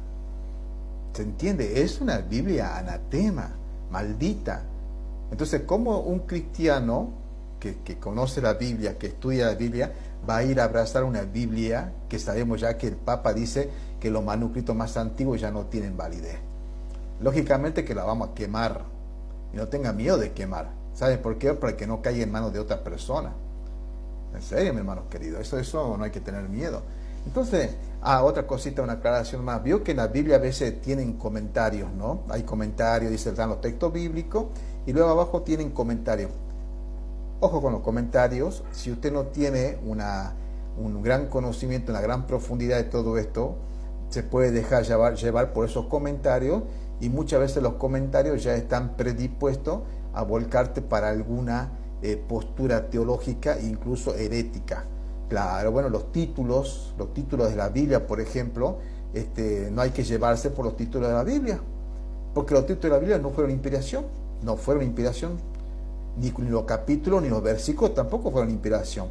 ¿Se entiende? Es una Biblia anatema, maldita. Entonces, ¿cómo un cristiano que conoce la Biblia, que estudia la Biblia, va a ir a abrazar una Biblia que sabemos ya que el Papa dice que los manuscritos más antiguos ya no tienen validez? Lógicamente que la vamos a quemar, y no tenga miedo de quemar. ¿Sabe por qué? Para que no caiga en manos de otra persona. En serio, mi hermano querido, eso no hay que tener miedo. Entonces, otra cosita, una aclaración más. Vio que en la Biblia a veces tienen comentarios, ¿no? Hay comentarios, dice, dan los textos bíblicos, y luego abajo tienen comentarios. Ojo con los comentarios. Si usted no tiene un gran conocimiento, una gran profundidad de todo esto, se puede dejar llevar por esos comentarios, y muchas veces los comentarios ya están predispuestos a volcarte para alguna postura teológica, incluso herética. Claro, bueno, los títulos de la Biblia, por ejemplo, no hay que llevarse por los títulos de la Biblia, porque los títulos de la Biblia no fueron inspiración, ni los capítulos ni los versículos tampoco fueron inspiración.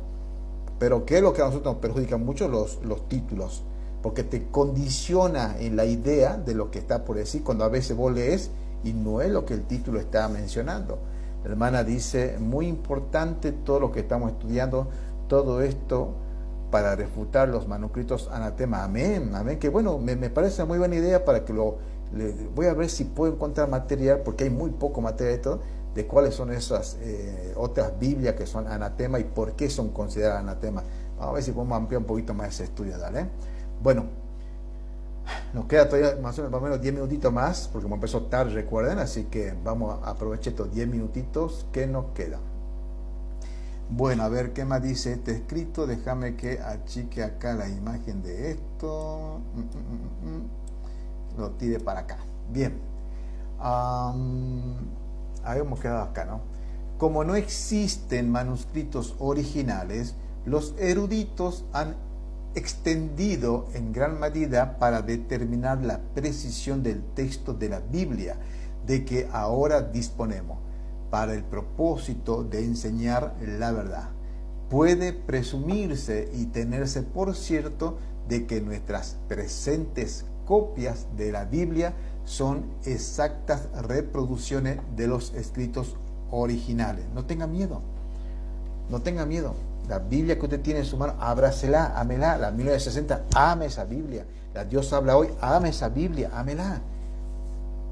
Pero ¿qué es lo que a nosotros nos perjudica mucho? Los títulos, porque te condiciona en la idea de lo que está por decir, cuando a veces vos lees y no es lo que el título está mencionando. La hermana dice, muy importante todo lo que estamos estudiando, todo esto para refutar los manuscritos anatema. Amén, amén, que bueno, me parece muy buena idea para que voy a ver si puedo encontrar material, porque hay muy poco material de todo, de cuáles son esas otras Biblias que son anatema y por qué son consideradas anatema. Vamos a ver si podemos ampliar un poquito más ese estudio, dale. Bueno, nos queda todavía más o menos 10 minutitos más, porque como empezó tarde, recuerden, así que vamos a aprovechar estos 10 minutitos que nos quedan. Bueno, a ver qué más dice este escrito. Déjame que achique acá la imagen de esto. Lo tire para acá. Bien. Habíamos quedado acá, ¿no? Como no existen manuscritos originales, los eruditos han extendido en gran medida para determinar la precisión del texto de la Biblia, de que ahora disponemos, para el propósito de enseñar la verdad. Puede presumirse y tenerse por cierto de que nuestras presentes copias de la Biblia son exactas reproducciones de los escritos originales. No tenga miedo, no tenga miedo. La Biblia que usted tiene en su mano, ábrasela, ámela. La 1960, ame esa Biblia. La Dios habla hoy, ame esa Biblia, ámela.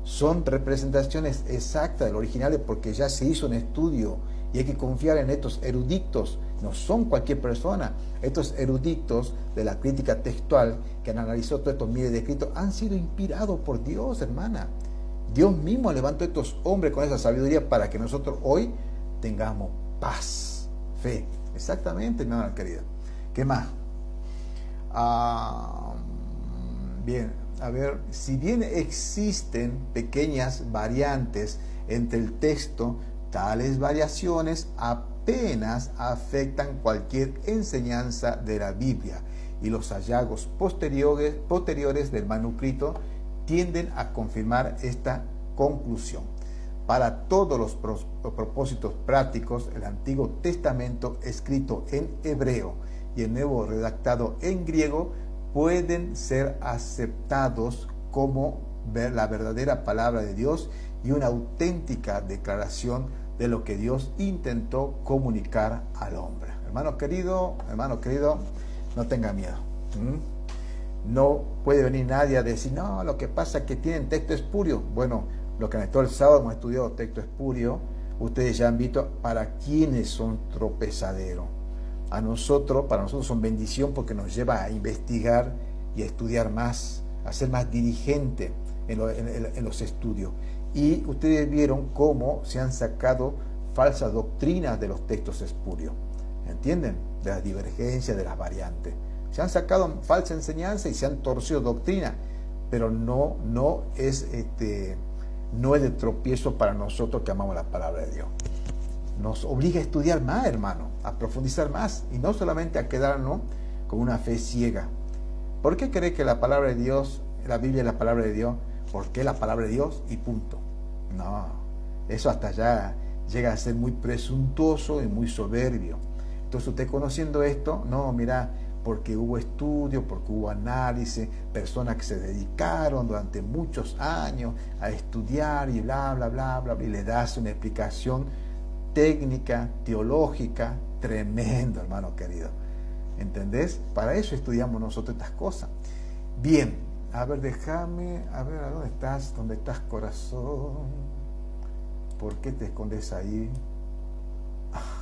son representaciones exactas del original porque ya se hizo un estudio y hay que confiar en estos eruditos, no son cualquier persona. Estos eruditos de la crítica textual que han analizado todos estos miles de escritos han sido inspirados por Dios, hermana. Dios mismo levantó a estos hombres con esa sabiduría para que nosotros hoy tengamos paz, fe. Exactamente, mi hermana querida. ¿Qué más? Bien, a ver, si bien existen pequeñas variantes entre el texto, tales variaciones apenas afectan cualquier enseñanza de la Biblia y los hallazgos posteriores del manuscrito tienden a confirmar esta conclusión. Para todos los propósitos prácticos, el Antiguo Testamento escrito en hebreo y el Nuevo redactado en griego pueden ser aceptados como la verdadera palabra de Dios y una auténtica declaración de lo que Dios intentó comunicar al hombre. Hermano querido, no tenga miedo. No puede venir nadie a decir, no, lo que pasa es que tienen texto espurio. Bueno, lo que en todo el sábado hemos estudiado texto espurio, ustedes ya han visto para quienes son tropezadero. Para nosotros son bendición porque nos lleva a investigar y a estudiar más, a ser más diligente en los estudios. Y ustedes vieron cómo se han sacado falsas doctrinas de los textos espurios. ¿Entienden? De las divergencias, de las variantes. Se han sacado falsa enseñanza y se han torcido doctrina, pero no es de tropiezo para nosotros que amamos la palabra de Dios. Nos obliga a estudiar más, hermano, a profundizar más y no solamente a quedarnos con una fe ciega. ¿Por qué cree que la palabra de Dios, la Biblia es la palabra de Dios? Porque es la palabra de Dios y punto. No, eso hasta ya llega a ser muy presuntuoso y muy soberbio. Entonces usted conociendo esto, no, mira, porque hubo estudio, porque hubo análisis, personas que se dedicaron durante muchos años a estudiar y bla, bla, bla, bla, y le das una explicación técnica, teológica, tremendo, hermano querido. ¿Entendés? Para eso estudiamos nosotros estas cosas. Bien, a ver, déjame, a ver, ¿dónde estás? ¿Dónde estás, corazón? ¿Por qué te escondes ahí?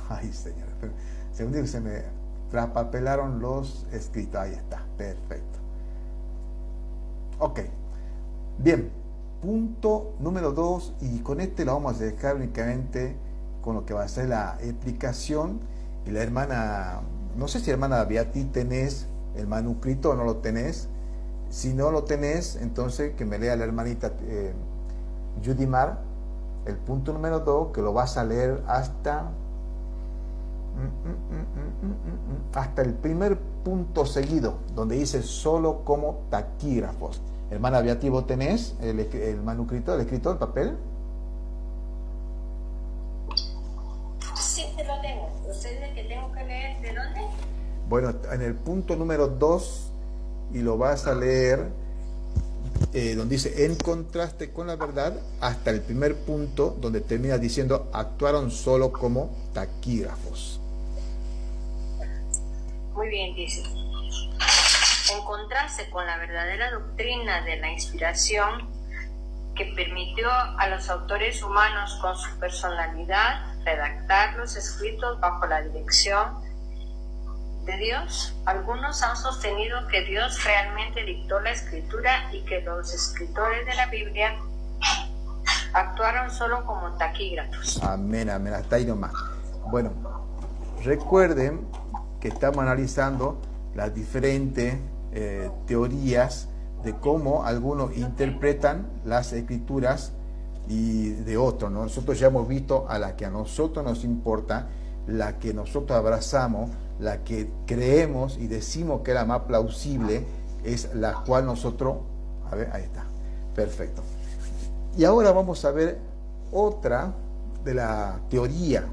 Ay, Señor, según digo, se me traspapelaron los escritos. Ahí está, perfecto. Ok, bien, punto número 2, y con este lo vamos a dejar únicamente con lo que va a ser la explicación. Y la hermana, no sé si hermana Beatí tenés el manuscrito o no lo tenés. Si no lo tenés, entonces que me lea la hermanita Judimar el punto número 2, que lo vas a leer hasta el primer punto seguido, donde dice solo como taquígrafos. Hermana Beatí, ¿vos tenés el manuscrito, el escrito, el papel? Sí, te lo tengo. ¿Ustedes que tengo que leer de dónde? Bueno, en el punto número 2, y lo vas a leer donde dice en contraste con la verdad, hasta el primer punto donde termina diciendo actuaron solo como taquígrafos. Muy bien, dice. Encontrarse con la verdadera doctrina de la inspiración que permitió a los autores humanos con su personalidad redactar los escritos bajo la dirección de Dios. Algunos han sostenido que Dios realmente dictó la escritura y que los escritores de la Biblia actuaron solo como taquígrafos. Amén, amén, hasta ahí nomás. Bueno, recuerden que estamos analizando las diferentes teorías de cómo algunos interpretan las escrituras y de otros, ¿no? Nosotros ya hemos visto a la que a nosotros nos importa, la que nosotros abrazamos, la que creemos y decimos que es la más plausible, es la cual nosotros, a ver, ahí está, perfecto. Y ahora vamos a ver otra de la teoría,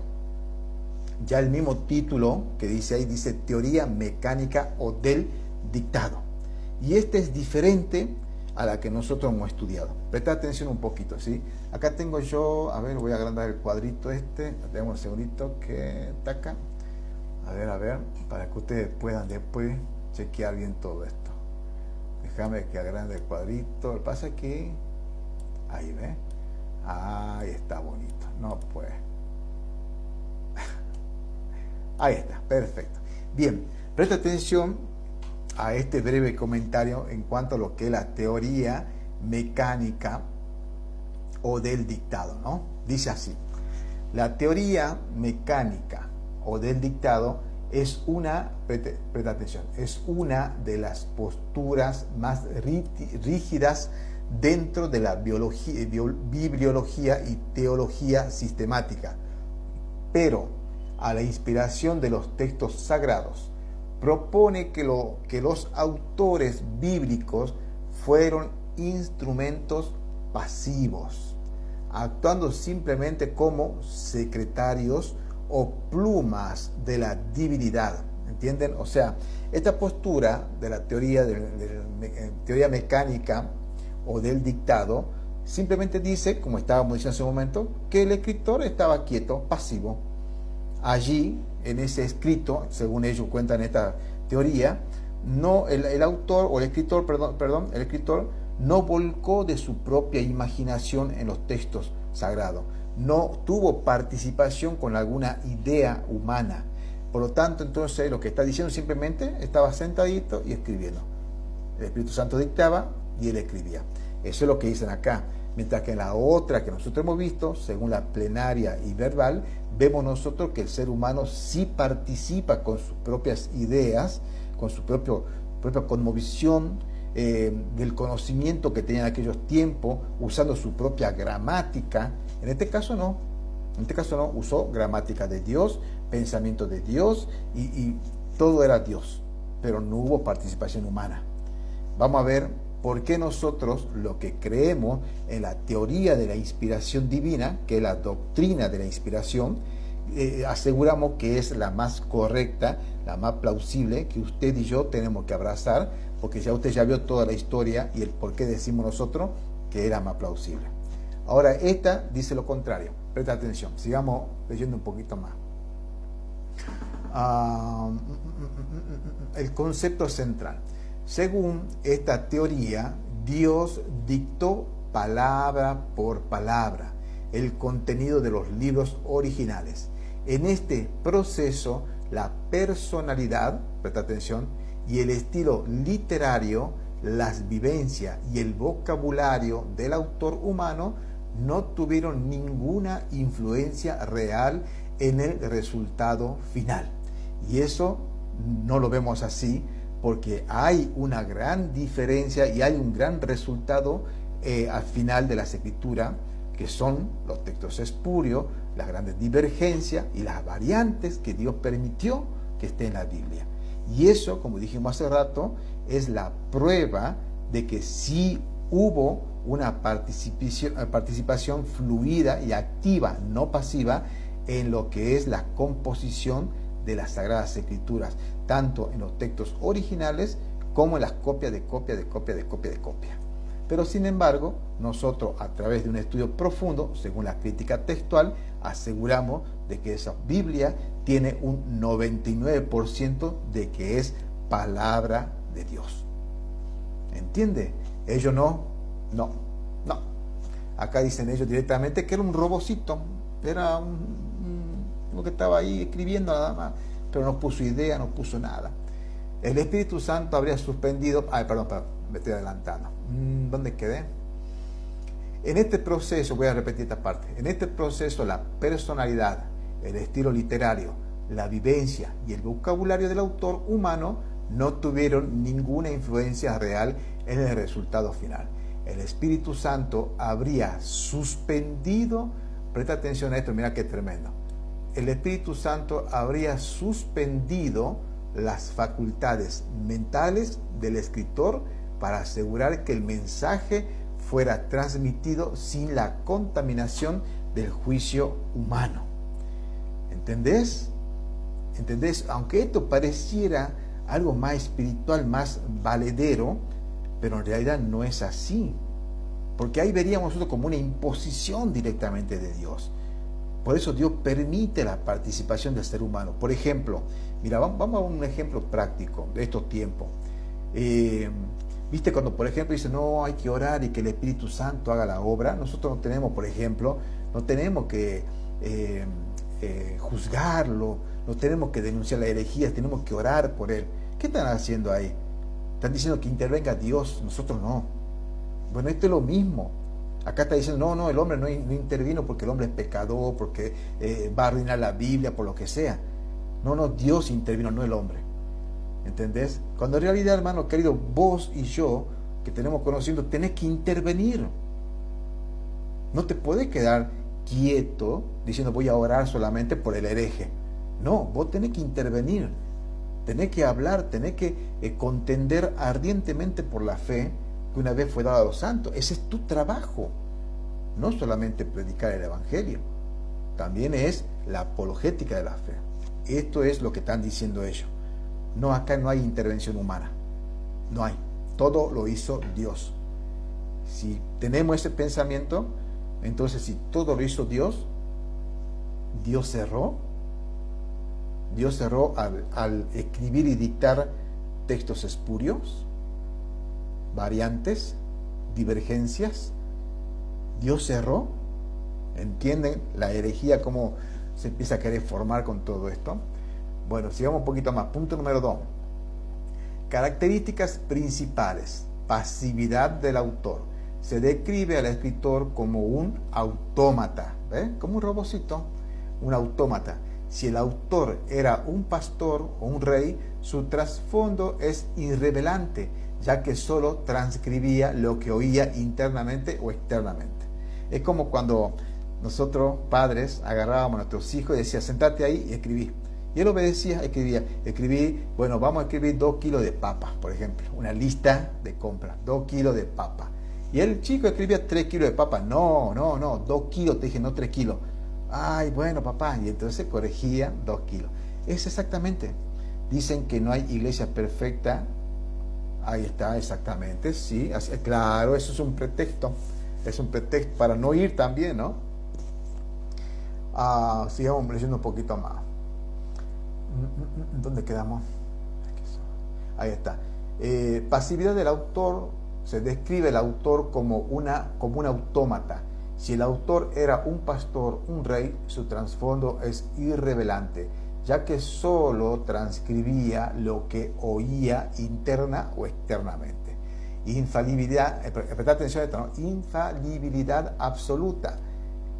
ya el mismo título que dice ahí, dice teoría mecánica o del dictado. Y este es diferente a la que nosotros hemos estudiado. Presta atención un poquito, ¿sí? Acá tengo yo, a ver, voy a agrandar el cuadrito tenemos un segundito que está acá. A ver, para que ustedes puedan después chequear bien todo esto. Déjame que agrande el cuadrito. Lo que pasa es que Ahí ve. Ahí está bonito. No, pues. Ahí está, perfecto. Bien, presta atención a este breve comentario en cuanto a lo que es la teoría mecánica o del dictado, ¿no? Dice así: la teoría mecánica o del dictado es una, presta atención, es una de las posturas más rígidas dentro de la bibliología y teología sistemática, pero a la inspiración de los textos sagrados propone que los autores bíblicos fueron instrumentos pasivos, actuando simplemente como secretarios o plumas de la divinidad. ¿Entienden? O sea, esta postura de la teoría mecánica o del dictado simplemente dice, como estábamos diciendo hace un momento, que el escritor estaba quieto, pasivo. Allí, en ese escrito, según ellos cuentan esta teoría, no, el autor o el escritor, el escritor no volcó de su propia imaginación en los textos sagrados, no tuvo participación con alguna idea humana. Por lo tanto, entonces, lo que está diciendo simplemente estaba sentadito y escribiendo. El Espíritu Santo dictaba y él escribía. Eso es lo que dicen acá. Mientras que en la otra que nosotros hemos visto, según la plenaria y verbal, vemos nosotros que el ser humano sí participa con sus propias ideas, con su propia cosmovisión, del conocimiento que tenía en aquellos tiempos, usando su propia gramática. En este caso no, usó gramática de Dios, pensamiento de Dios y todo era Dios, pero no hubo participación humana. Vamos a ver por qué nosotros lo que creemos en la teoría de la inspiración divina, que es la doctrina de la inspiración, aseguramos que es la más correcta, la más plausible, que usted y yo tenemos que abrazar, porque ya usted ya vio toda la historia y el por qué decimos nosotros que era más plausible. Ahora, esta dice lo contrario. Presta atención, sigamos leyendo un poquito más. El concepto central. Según esta teoría, Dios dictó palabra por palabra el contenido de los libros originales. En este proceso, la personalidad, presta atención, y el estilo literario, las vivencias y el vocabulario del autor humano no tuvieron ninguna influencia real en el resultado final. Y eso no lo vemos así, porque hay una gran diferencia y hay un gran resultado al final de las escrituras, que son los textos espurios, las grandes divergencias y las variantes que Dios permitió que esté en la Biblia. Y eso, como dijimos hace rato, es la prueba de que sí hubo una participación fluida y activa, no pasiva, en lo que es la composición de las Sagradas Escrituras, tanto en los textos originales como en las copias de copia. Pero sin embargo, nosotros a través de un estudio profundo, según la crítica textual, aseguramos de que esa Biblia tiene un 99% de que es palabra de Dios. ¿Entiende? Ellos no. Acá dicen ellos directamente que era un robocito, era uno que estaba ahí escribiendo nada más, pero no puso idea, no puso nada. El Espíritu Santo habría suspendido, me estoy adelantando. ¿Dónde quedé? En este proceso, voy a repetir esta parte, en este proceso la personalidad, el estilo literario, la vivencia y el vocabulario del autor humano no tuvieron ninguna influencia real en el resultado final. El Espíritu Santo habría suspendido, presta atención a esto, mira qué tremendo. El Espíritu Santo habría suspendido las facultades mentales del escritor para asegurar que el mensaje fuera transmitido sin la contaminación del juicio humano. ¿Entendés? Aunque esto pareciera algo más espiritual, más valedero, pero en realidad no es así. Porque ahí veríamos nosotros como una imposición directamente de Dios. Por eso Dios permite la participación del ser humano. Por ejemplo, mira, vamos a un ejemplo práctico de estos tiempos. ¿Viste cuando, por ejemplo, dice, no, hay que orar y que el Espíritu Santo haga la obra? Nosotros no tenemos, por ejemplo, no tenemos que juzgarlo, no tenemos que denunciar la herejía, tenemos que orar por él. ¿Qué están haciendo ahí? Están diciendo que intervenga Dios, nosotros no. Bueno, esto es lo mismo. Acá está diciendo, no, el hombre no intervino porque el hombre es pecador, porque va a arruinar la Biblia, por lo que sea. No, Dios intervino, no el hombre. ¿Entendés? Cuando en realidad, hermano querido, vos y yo, que tenemos conociendo, tenés que intervenir. No te podés quedar quieto diciendo voy a orar solamente por el hereje. No, vos tenés que intervenir. Tenés que hablar, tenés que contender ardientemente por la fe que una vez fue dada a los santos. Ese es tu trabajo. No solamente predicar el Evangelio, también es la apologética de la fe. Esto es lo que están diciendo ellos. No, acá no hay intervención humana. No hay. Todo lo hizo Dios. Si tenemos ese pensamiento, entonces si todo lo hizo Dios, Dios cerró. Dios cerró al escribir y dictar textos espurios, variantes, divergencias. Dios cerró. ¿Entienden la herejía cómo se empieza a querer formar con todo esto? Bueno, sigamos un poquito más. Punto número 2. Características principales. Pasividad del autor. Se describe al escritor como un autómata, ¿ves? Como un robocito, un autómata. Si el autor era un pastor o un rey, su trasfondo es irrelevante, ya que solo transcribía lo que oía internamente o externamente. Es como cuando nosotros, padres, agarrábamos a nuestros hijos y decíamos, sentate ahí y escribí. Y él obedecía, escribí, bueno, vamos a escribir 2 kilos de papas, por ejemplo, una lista de compras, 2 kilos de papas. Y el chico escribía 3 kilos de papas, no, 2 kilos, te dije, no 3 kilos. Ay, bueno, papá, y entonces corregía 2 kilos. Es exactamente, dicen que no hay iglesia perfecta, ahí está, exactamente, sí, claro, eso es un pretexto para no ir también, ¿no? Sigamos leyendo un poquito más. ¿Dónde quedamos? Ahí está. Pasividad del autor. Se describe el autor como un autómata. Si el autor era un pastor, un rey, su trasfondo es irrelevante, ya que solo transcribía lo que oía interna o externamente. Infalibilidad, presta atención a esto, ¿no? Infalibilidad absoluta.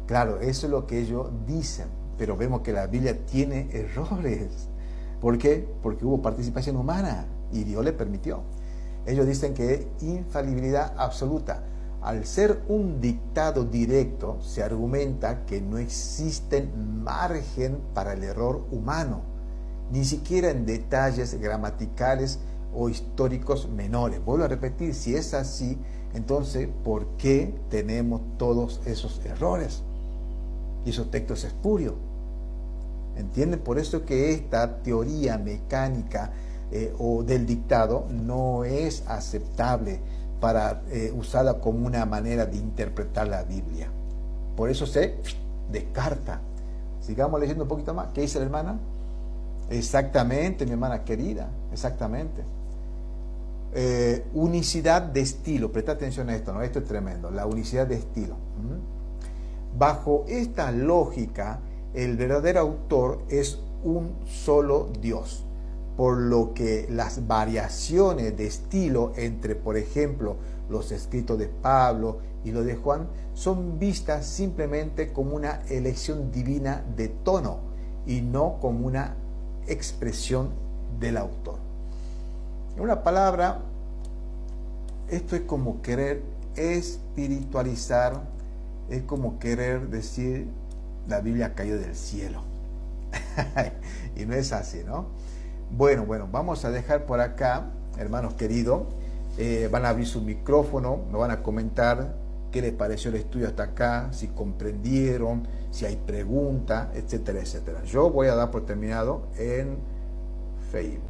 Claro, eso es lo que ellos dicen, pero vemos que la Biblia tiene errores. ¿Por qué? Porque hubo participación humana y Dios le permitió. Ellos dicen que es infalibilidad absoluta. Al ser un dictado directo, se argumenta que no existe margen para el error humano, ni siquiera en detalles gramaticales o históricos menores. Vuelvo a repetir, si es así, entonces, ¿por qué tenemos todos esos errores y esos textos espurios? ¿Entienden? Por eso que esta teoría mecánica o del dictado no es aceptable para usarla como una manera de interpretar la Biblia. Por eso se descarta. Sigamos leyendo un poquito más. ¿Qué dice la hermana? Exactamente, mi hermana querida, exactamente. Unicidad de estilo. Presta atención a esto, ¿no? Esto es tremendo. La unicidad de estilo. Bajo esta lógica, el verdadero autor es un solo Dios, por lo que las variaciones de estilo entre, por ejemplo, los escritos de Pablo y los de Juan son vistas simplemente como una elección divina de tono y no como una expresión del autor. En una palabra, esto es como querer espiritualizar, es como querer decir la Biblia cayó del cielo. Y no es así, ¿no? Bueno, vamos a dejar por acá, hermanos queridos. Van a abrir su micrófono, nos van a comentar qué les pareció el estudio hasta acá, si comprendieron, si hay preguntas, etcétera, etcétera. Yo voy a dar por terminado en Facebook.